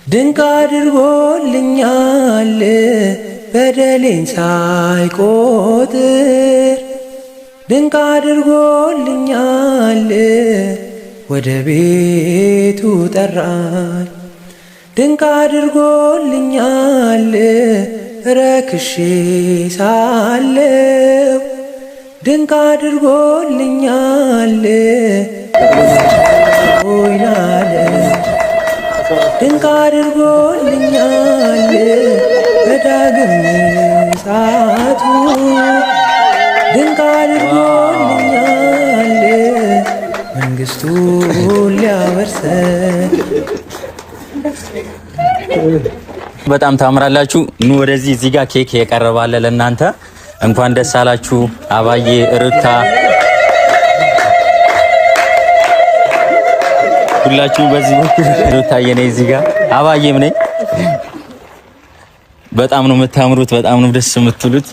ድንቅ አድርጎልኛል በደሌን ሳይቆጥር ድንቅ አድርጎልኛል ወደ ቤቱ ጠራኝ ድንቅ አድርጎልኛል ረክሼ ሳለው ድንቅ አድርጎልኛል ሆይናለ ድንቅ አድርጎልኛል በዳግም ምጽአቱ ድንቅ አድርጎልኛል መንግሥቱን ሊያወርሰን። በጣም ታምራላችሁ። ኑ ወደዚህ እዚህ ጋር ኬክ የቀረባለ ለእናንተ እንኳን ደስ አላችሁ። አባዬ ሩታ ሁላችሁ በዚህ በኩል ሩታዬ ነኝ እዚህ ጋር አባዬም ነኝ። በጣም ነው የምታምሩት፣ በጣም ነው ደስ የምትሉት።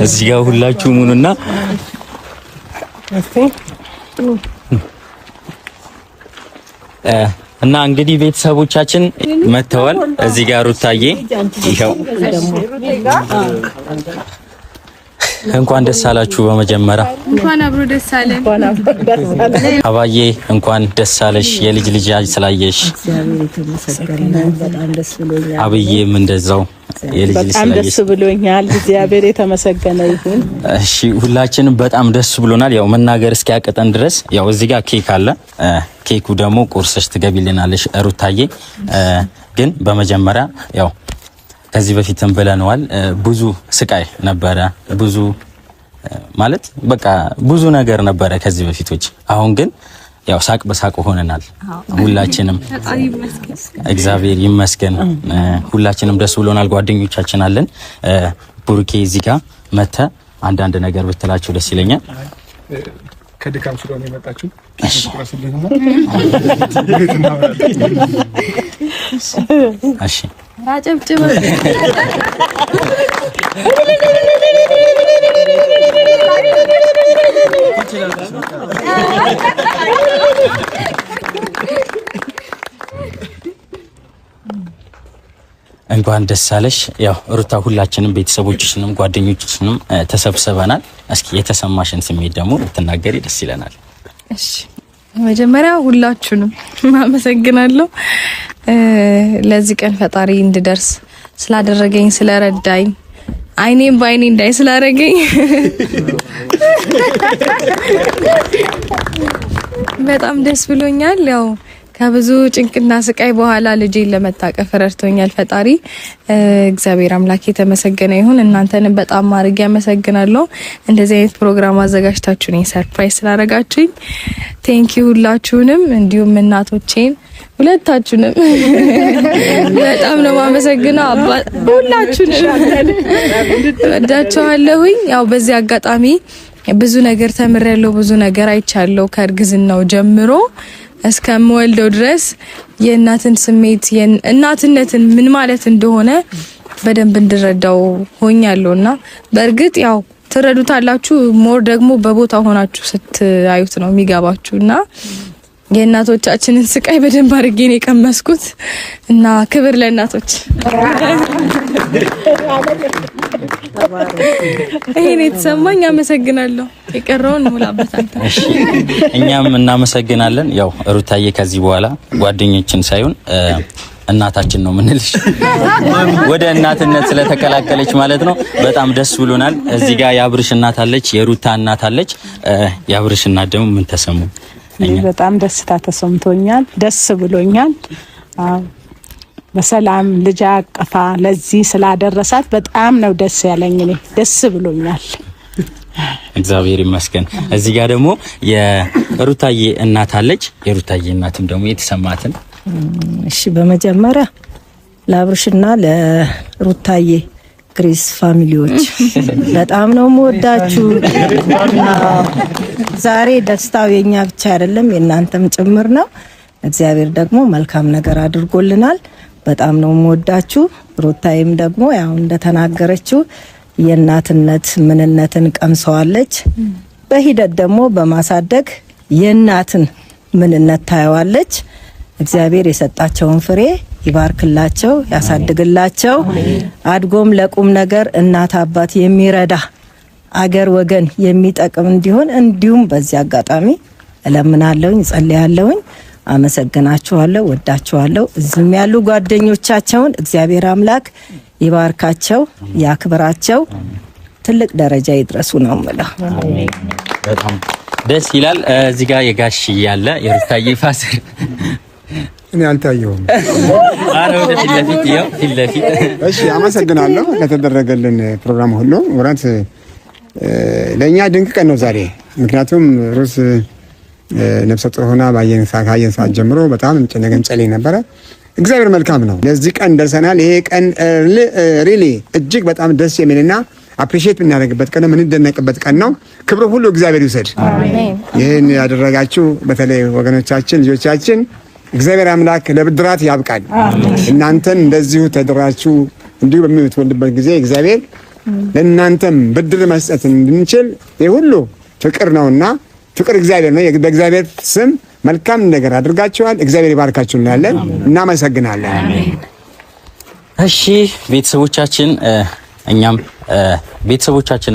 እዚህ ጋር ሁላችሁ ሙኑና እና እንግዲህ ቤተሰቦቻችን መተዋል። እዚህ ጋር ሩታዬ ይሄው እንኳን ደስ አላችሁ። በመጀመሪያ እንኳን አብሮ ደስ አለን። አባዬ እንኳን ደስ አለሽ፣ የልጅ ልጅ ስላየሽ። በጣም ደስ ብሎኛል። አብዬም እንደዛው የልጅ ልጅ ስላየሽ ደስ ብሎኛል። እግዚአብሔር የተመሰገነ ይሁን። እሺ ሁላችንም በጣም ደስ ብሎናል። ያው መናገር እስኪያቀጠን ድረስ ያው እዚህ ጋር ኬክ አለ። ኬኩ ደግሞ ቁርስሽ ትገቢልናለሽ ሩታዬ። ግን በመጀመሪያ ያው ከዚህ በፊትም ብለነዋል፣ ብዙ ስቃይ ነበረ፣ ብዙ ማለት በቃ ብዙ ነገር ነበረ ከዚህ በፊቶች። አሁን ግን ያው ሳቅ በሳቅ ሆነናል ሁላችንም፣ እግዚአብሔር ይመስገን። ሁላችንም ደስ ብሎናል። ጓደኞቻችን አለን። ቡርኬ እዚህ ጋር መተ አንዳንድ ነገር ብትላቸው ደስ ይለኛል። ከድካም ስለሆነ የመጣችሁ እሺ አጨብጭበ እንኳን ደስ አለሽ። ያው ሩታ ሁላችንም ቤተሰቦችሽንም ጓደኞችሽንም ተሰብስበናል። እስኪ የተሰማሽን ስሜት ደግሞ ብትናገሪ ደስ ይለናል። እሺ መጀመሪያ ሁላችሁንም አመሰግናለሁ ለዚህ ቀን ፈጣሪ እንድደርስ ስላደረገኝ ስለረዳኝ አይኔም ባይኔ እንዳይ ስላደረገኝ በጣም ደስ ብሎኛል። ያው ከብዙ ጭንቅና ስቃይ በኋላ ልጄን ለመታቀፍ ረድቶኛል ፈጣሪ። እግዚአብሔር አምላክ የተመሰገነ ይሁን። እናንተንም በጣም ማድረግ ያመሰግናለሁ። እንደዚህ አይነት ፕሮግራም አዘጋጅታችሁ ነኝ ሰርፕራይዝ ስላደረጋችሁኝ ቴንኪው ሁላችሁንም፣ እንዲሁም እናቶቼን ሁለታችሁንም በጣም ነው ማመሰግነው። ሁላችሁንም ወዳችኋለሁኝ። ያው በዚህ አጋጣሚ ብዙ ነገር ተምሬያለሁ፣ ብዙ ነገር አይቻለሁ ከእርግዝናው ጀምሮ እስከምወልደው ድረስ የእናትን ስሜት እናትነትን ምን ማለት እንደሆነ በደንብ እንድረዳው ሆኛለሁና በእርግጥ ያው ትረዱታላችሁ። ሞር ደግሞ በቦታ ሆናችሁ ስትአዩት ነው የሚገባችሁና የእናቶቻችንን ስቃይ በደንብ አድርጌ ነው የቀመስኩት እና ክብር ለእናቶች። ይሄን የተሰማኝ አመሰግናለሁ። የቀረውን ሙላበት አንተ። እሺ እኛም እናመሰግናለን። ያው ሩታዬ ከዚህ በኋላ ጓደኞችን ሳይሆን እናታችን ነው ምንልሽ፣ ወደ እናትነት ስለተቀላቀለች ማለት ነው። በጣም ደስ ብሎናል። እዚህ ጋር የአብርሽ እናት አለች፣ የሩታ እናት አለች። የአብርሽ እናት ደግሞ ምን ተሰሙ? በጣም ደስታ ተሰምቶኛል፣ ደስ ብሎኛል። በሰላም ልጅ አቅፋ ለዚህ ስላደረሳት በጣም ነው ደስ ያለኝ። እኔ ደስ ብሎኛል። እግዚአብሔር ይመስገን። እዚህ ጋር ደግሞ የሩታዬ እናት አለች። የሩታዬ እናትም ደግሞ የተሰማትን እሺ፣ በመጀመሪያ ለአብርሽና ለሩታዬ ግሬስ ፋሚሊዎች በጣም ነው የምወዳችሁ። ዛሬ ደስታው የኛ ብቻ አይደለም የእናንተም ጭምር ነው። እግዚአብሔር ደግሞ መልካም ነገር አድርጎልናል። በጣም ነው የምወዳችሁ። ሩታዬም ደግሞ ያው እንደተናገረችው የእናትነት ምንነትን ቀምሰዋለች። በሂደት ደግሞ በማሳደግ የእናትን ምንነት ታየዋለች። እግዚአብሔር የሰጣቸውን ፍሬ ይባርክላቸው፣ ያሳድግላቸው። አድጎም ለቁም ነገር እናት አባት የሚረዳ አገር ወገን የሚጠቅም እንዲሆን እንዲሁም በዚህ አጋጣሚ እለምናለሁኝ፣ ጸልያለሁኝ። አመሰግናችኋለሁ፣ ወዳችኋለሁ። እዚህም ያሉ ጓደኞቻቸውን እግዚአብሔር አምላክ ይባርካቸው፣ ያክብራቸው፣ ትልቅ ደረጃ ይድረሱ ነው የምለው። በጣም ደስ ይላል። እዚህ ጋር የጋሽ ያለ የሩታዬ ፋሲል እኔ አልታየሁም። አረ ወደ ፊት ለፊት ይኸው ፊት ለፊት። እሺ አመሰግናለሁ ለተደረገልን ፕሮግራም ሁሉ። ወራት ለኛ ድንቅ ቀን ነው ዛሬ። ምክንያቱም ሩስ ነፍሰ ጡር ሆና ካየን ሰዓት ጀምሮ በጣም ጨነገን ጸልይ ነበረ። እግዚአብሔር መልካም ነው። ለዚህ ቀን ደርሰናል። ይሄ ቀን ሪሊ እጅግ በጣም ደስ የሚልና አፕሪሺየት የምናደርግበት ቀን ነው፣ የምንደነቅበት ቀን ነው። ክብሩ ሁሉ እግዚአብሔር ይውሰድ። ይህን ያደረጋችሁ በተለይ ወገኖቻችን፣ ልጆቻችን እግዚአብሔር አምላክ ለብድራት ያብቃል። እናንተን እንደዚሁ ተደራችሁ እንዲሁ በምትወልድበት ጊዜ እግዚአብሔር ለእናንተም ብድር መስጠት እንድንችል የሁሉ ፍቅር ነውና ፍቅር እግዚአብሔር ነው። በእግዚአብሔር ስም መልካም ነገር አድርጋችኋል። እግዚአብሔር ይባርካችሁ እንላለን። እናመሰግናለን። እሺ ቤተሰቦቻችን፣ እኛም ቤተሰቦቻችን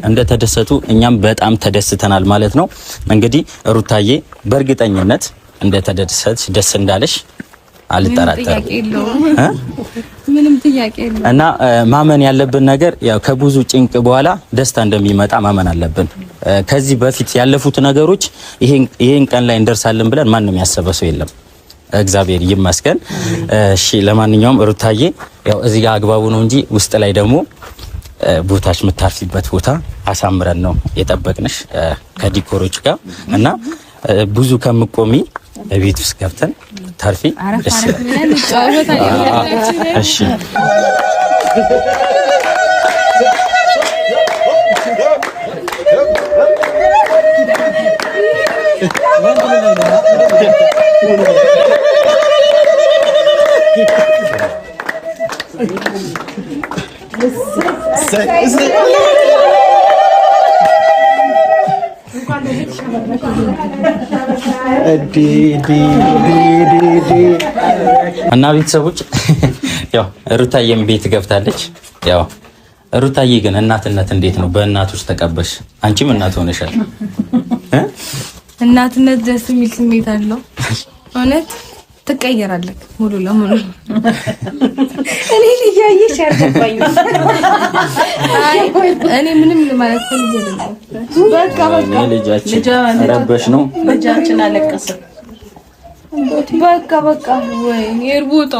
እንደተደሰቱ እኛም በጣም ተደስተናል ማለት ነው። እንግዲህ ሩታዬ በእርግጠኝነት እንደተደሰትሽ ደስ እንዳለሽ አልጠራጠርም። ምንም ጥያቄ የለውም። እና ማመን ያለብን ነገር ያው ከብዙ ጭንቅ በኋላ ደስታ እንደሚመጣ ማመን አለብን። ከዚህ በፊት ያለፉት ነገሮች ይሄን ቀን ላይ እንደርሳለን ብለን ማንም ያሰበ ሰው የለም። እግዚአብሔር ይመስገን። እሺ ለማንኛውም ሩታዬ ያው እዚህ ጋር አግባቡ ነው እንጂ ውስጥ ላይ ደግሞ ቦታሽ የምታርፊበት ቦታ አሳምረን ነው የጠበቅንሽ ከዲኮሮች ጋር እና ብዙ ከምቆሚ ቤት ውስጥ ገብተን ታርፊ ደስ ይላል። እሺ እና ቤተሰቦች ያው ሩታዬም ቤት ገብታለች። ያው ሩታዬ ግን እናትነት እንዴት ነው? በእናቶች ተቀበሽ? አንቺም እናት ሆነሻል። እናትነት ደስ የሚል ስሜት አለው። እውነት ትቀየራለህ ሙሉ ለሙሉ። እኔ ልያየሽ ያርገባኝ። እኔ ምንም ማለት ፈልጌ በቃ ልጃችን ረበሽ ነው። ልጃችን አለቀሰ። በቃ ወይ የርቦታ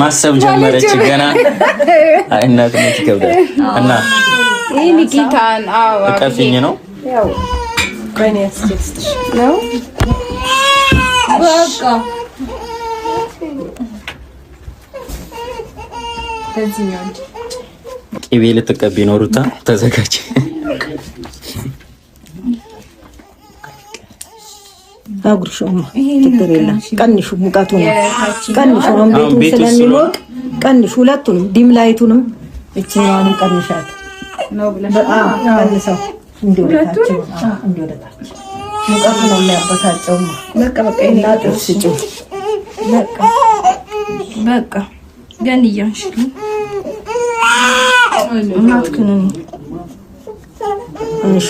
ማሰብ ጀመረች ገና። እናትነት ይከብዳል። እና ይሄ ኒኪታን እቀፊኝ ነው ያው ከኔስ ቴክስትሽ ነው። በቃ እዚህኛው ቅቤ ልትቀቢ ነው ሩታ፣ ተዘጋጅ። አጉርሾማ ችግር የለም። ቀንሹ፣ ሙቀቱ ነው ቀንሹ። አሁን ቤቱን ስለሚሞቅ ቀንሹ። ሁለቱንም ዲም ላይቱንም እቺኛውንም ቀንሻት ነው ብለሽ ቀንሰው እንዲወጣቸው እንዲወጣቸው ሙቀቱ ነው የሚያበሳጨው። በቃ እና ጥርስ ጭ በቃ ገን እያንሽሉ እናትክን እሺ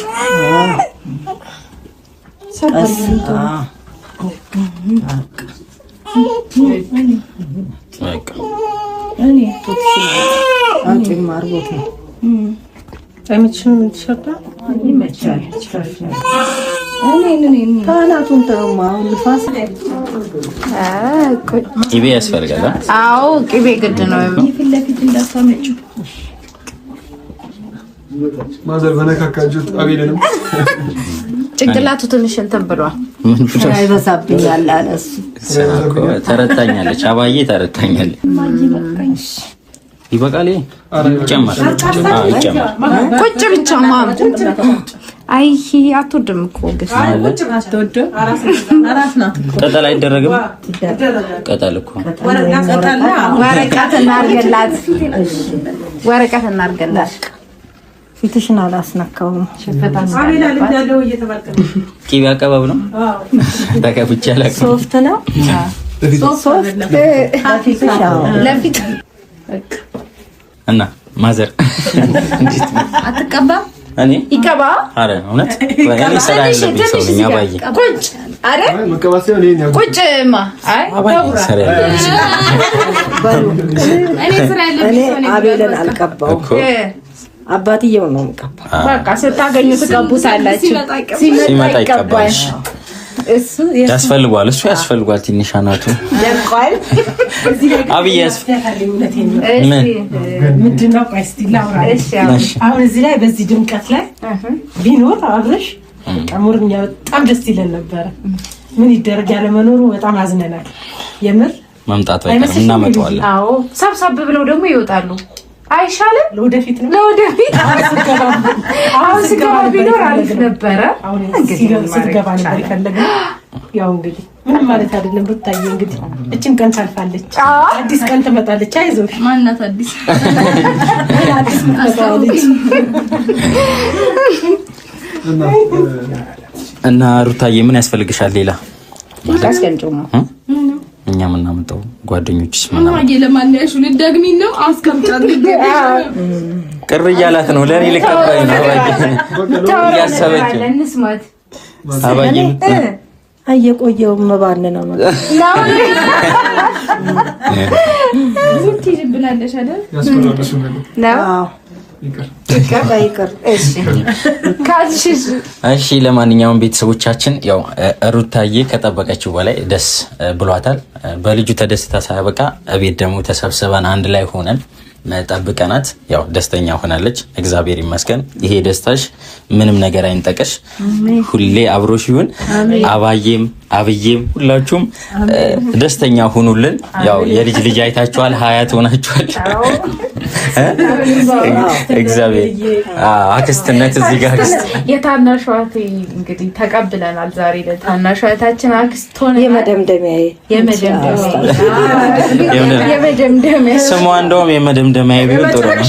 ቅቤ ያስፈልጋል። አዎ ቅቤ ግድ ነው። ፊት ለፊት እንዳታመጪው ማዘር በነካካጁት አቤልንም ጭንቅላቱ ትንሽ እንትን ብሏል። አይበዛብኛል አለ እሱ። ተረታኛለች፣ አባዬ ተረታኛለች። ይበቃል። ይጨመር ይጨመር። ቁጭ ብቻ ማም አይ አትወድም እኮ ገስ ቁጭ አትወድም። አራስ ናት። ቅጠል አይደረግም። ቅጠል እኮ ወረቀት እናርገላት፣ ወረቀት እናርገላት። ፊትሽን አላስነካውም። ቂቤ አቀባብ ነው ተከፍቼ አላውቅም። ሶፍት ነው ለፊት እና ማዘር አትቀባም? እኔ ይቀባ። አረ እውነት እኔ ስራ ያለብኝ ሰው ነኝ። አባዬ ቁጭ አረ ቁጭማ አይ እኔ ስራ ያለብኝ ሰው ነኝ። አቤልን አልቀባው አባትየው ነው የምቀባው። በቃ ስታገኙ ትቀቡታላችሁ። ሲመጣ ይቀባል። እሱ ያስፈልጓል። እሱ ያስፈልጓል። ትንሽ አናቱ ደርቋል። አብዬ ምንድነው? ቆይ እስቲ ላውራ። አሁን እዚህ ላይ በዚህ ድምቀት ላይ ቢኖር አብረሽ ቀሙርኛ በጣም ደስ ይለን ነበረ። ምን ይደረግ ያለ መኖሩ በጣም አዝነናል። የምር መምጣቱ አይቀርም እናመጣዋለን። አዎ ሰብሰብ ብለው ደግሞ ይወጣሉ። አይሻልም? ለወደፊት ነው አሁን ስገባ ቢኖር አሪፍ ነበረ። አሁን ስገባ ነበር የፈለግነው። ያው እንግዲህ ምንም ማለት አይደለም። ሩታዬ እንግዲህ እቺም ቀን ታልፋለች፣ አዲስ ቀን ትመጣለች። አይዞሽ። ማናት አዲስ ትመጣለች። እና ሩታዬ ምን ያስፈልግሻል ሌላ? አስቀምጪውማ እኛ ምናመጣው ጓደኞችስ ማማዬ ለማን ያሹ ልደግሚ ነው? አስቀምጫት ቅር እያላት ነው። ለኔ ልቀባይ ነው ያሰበች እንስማት። አባዬ አየቆየው መባን ነው ዙቲ ብላለሽ አይደል? እሺ ለማንኛውም ቤተሰቦቻችን ያው ሩታዬ ከጠበቀችው በላይ ደስ ብሏታል። በልጁ ተደስታ ሳያበቃ እቤት ደግሞ ተሰብስበን አንድ ላይ ሆነን ጠብቀናት ያው ደስተኛ ሆናለች። እግዚአብሔር ይመስገን። ይሄ ደስታሽ ምንም ነገር አይንጠቀሽ፣ ሁሌ አብሮሽ ይሁን። አባዬም አብዬም ሁላችሁም ደስተኛ ሁኑልን። ያው የልጅ ልጅ አይታችኋል፣ ሀያት ሆናችኋል። እግዚአብሔር አክስትነት እዚህ ጋር አክስት የታናሿት እንግዲህ ተቀብለናል። ዛሬ ለታናሿታችን አክስት ሆነ የመደምደሚያ ስሟ እንደውም የመደምደሚያ ቢሆን ጥሩ ነው።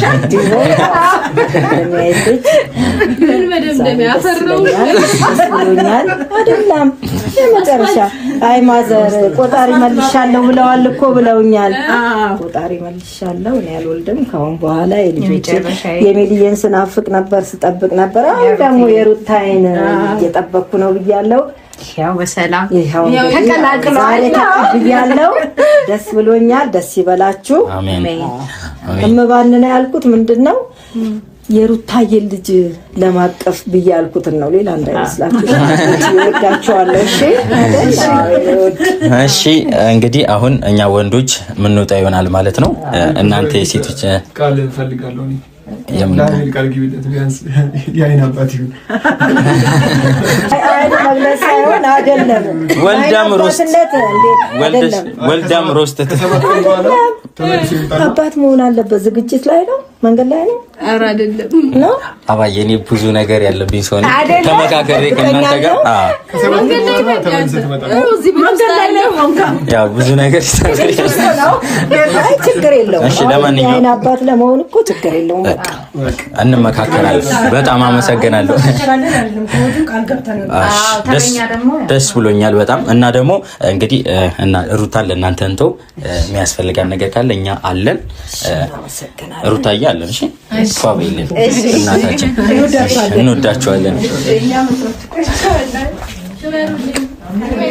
ምን መደምደሚያ አፈረው አይደለም የመጨረሻ አይ ማዘር ቆጣሪ መልሻለሁ ብለዋል እኮ ብለውኛል። ቆጣሪ መልሻለሁ እኔ አልወልድም ካሁን በኋላ የልጆቼ የሚሊየን ስናፍቅ ነበር ስጠብቅ ነበር። አሁን ደግሞ የሩታይን እየጠበቅኩ ነው ብያለሁ። ያው በሰላም ተቀላቅሏል ብያለሁ። ደስ ብሎኛል። ደስ ይበላችሁ። አሜን። እምባንና ያልኩት ምንድነው የሩታዬ ልጅ ለማቀፍ ብያልኩት ነው። ሌላ እንዳይመስላችሁ ወዳችኋለሁ። እሺ እንግዲህ አሁን እኛ ወንዶች ምንወጣ ይሆናል ማለት ነው። እናንተ የሴቶች ቃል ፈልጋለሁ እኔ የምን ቃል ግቢለት ቢያንስ ያይን አባት ይሁን አይደለም ወልዳም ሮስት አባት መሆን አለበት። ዝግጅት ላይ ነው መንገድ ላይ ነው። ኧረ አይደለም ነው አባዬ እኔ ብዙ ነገር ያለብኝ ሰው ነኝ። ተመካከሬ ከእናንተ ጋር ያው ብዙ ነገር አይ ችግር የለውም። እሺ ለማንኛውም አባት ለመሆን እኮ ችግር የለውም። በቃ እንመካከራለን። በጣም አመሰግናለሁ። ደስ ብሎኛል በጣም እና ደግሞ እንግዲህ እና ሩታን ለእናንተ እንተው የሚያስፈልጋን ነገር ካለ እኛ አለን። ሩታዬ አለን። እሺ ፋብሪሌ እናታችን እንወዳችኋለን።